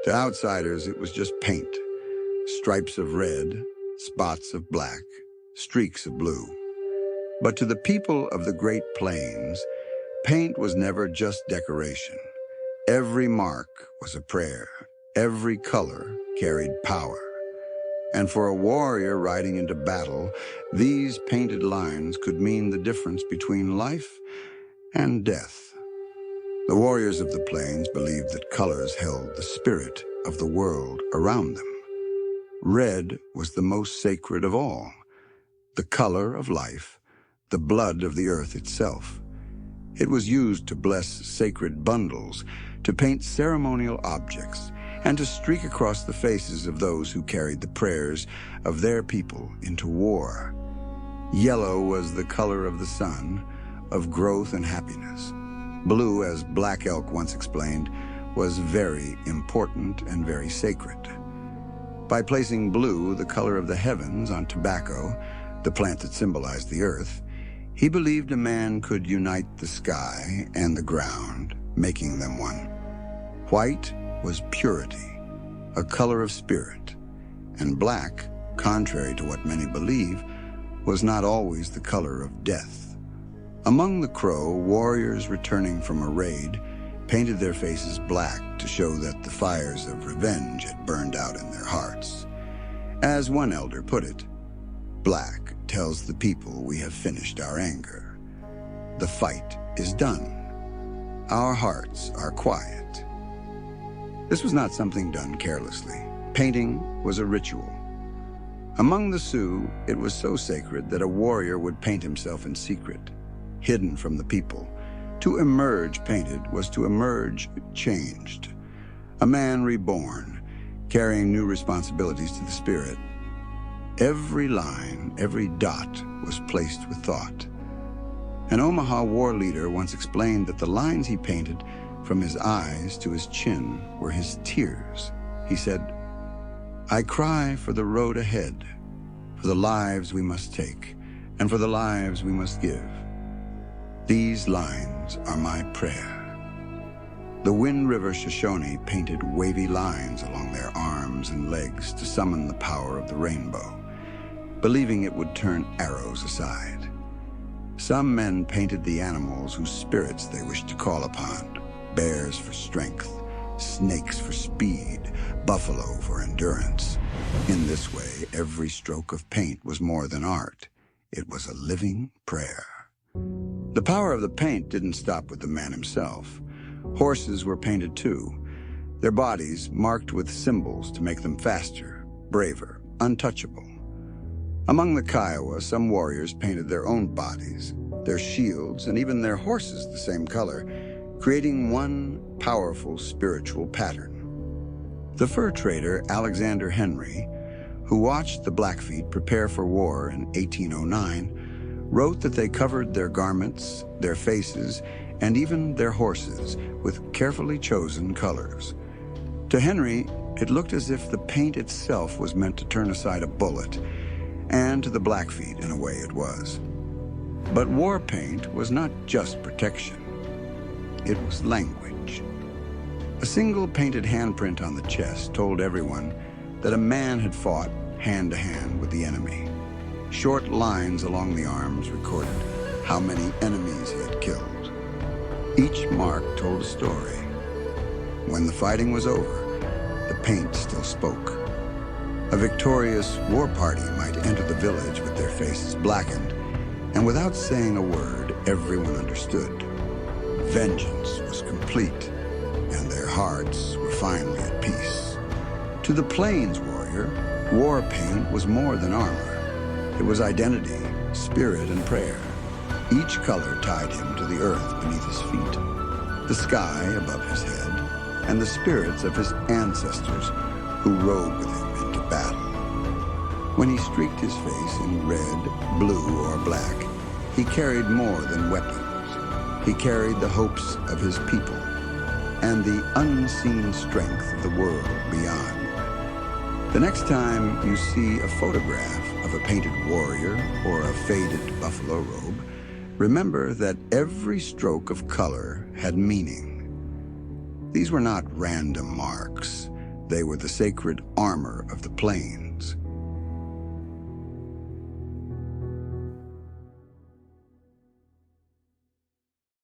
To outsiders, it was just paint. Stripes of red, spots of black, streaks of blue. But to the people of the Great Plains, paint was never just decoration. Every mark was a prayer. Every color carried power. And for a warrior riding into battle, these painted lines could mean the difference between life and death. The warriors of the plains believed that colors held the spirit of the world around them. Red was the most sacred of all, the color of life, the blood of the earth itself. It was used to bless sacred bundles, to paint ceremonial objects, and to streak across the faces of those who carried the prayers of their people into war. Yellow was the color of the sun, of growth and happiness. Blue, as Black Elk once explained, was very important and very sacred. By placing blue, the color of the heavens, on tobacco, the plant that symbolized the earth, he believed a man could unite the sky and the ground, making them one. White was purity, a color of spirit, and black, contrary to what many believe, was not always the color of death. Among the Crow, warriors returning from a raid painted their faces black to show that the fires of revenge had burned out in their hearts. As one elder put it, black tells the people we have finished our anger. The fight is done. Our hearts are quiet. This was not something done carelessly. Painting was a ritual. Among the Sioux, it was so sacred that a warrior would paint himself in secret, hidden from the people. To emerge painted was to emerge changed. A man reborn, carrying new responsibilities to the spirit. Every line, every dot was placed with thought. An Omaha war leader once explained that the lines he painted from his eyes to his chin were his tears. He said, "I cry for the road ahead, for the lives we must take, and for the lives we must give. These lines are my prayer." The Wind River Shoshone painted wavy lines along their arms and legs to summon the power of the rainbow, believing it would turn arrows aside. Some men painted the animals whose spirits they wished to call upon: bears for strength, snakes for speed, buffalo for endurance. In this way, every stroke of paint was more than art. It was a living prayer. The power of the paint didn't stop with the man himself. Horses were painted too, their bodies marked with symbols to make them faster, braver, untouchable. Among the Kiowa, some warriors painted their own bodies, their shields, and even their horses the same color, creating one powerful spiritual pattern. The fur trader Alexander Henry, who watched the Blackfeet prepare for war in 1809, wrote that they covered their garments, their faces, and even their horses with carefully chosen colors. To Henry, it looked as if the paint itself was meant to turn aside a bullet, and to the Blackfeet, in a way, it was. But war paint was not just protection. It was language. A single painted handprint on the chest told everyone that a man had fought hand-to-hand with the enemy. Short lines along the arms recorded how many enemies he had killed. Each mark told a story. When the fighting was over, the paint still spoke. A victorious war party might enter the village with their faces blackened, and without saying a word, everyone understood. Vengeance was complete, and their hearts were finally at peace. To the Plains warrior, war paint was more than armor. It was identity, spirit, and prayer. Each color tied him to the earth beneath his feet, the sky above his head, and the spirits of his ancestors who rode with him into battle. When he streaked his face in red, blue, or black, he carried more than weapons. He carried the hopes of his people and the unseen strength of the world beyond. The next time you see a photograph of a painted warrior or a faded buffalo robe, remember that every stroke of color had meaning. These were not random marks. They were the sacred armor of the plains.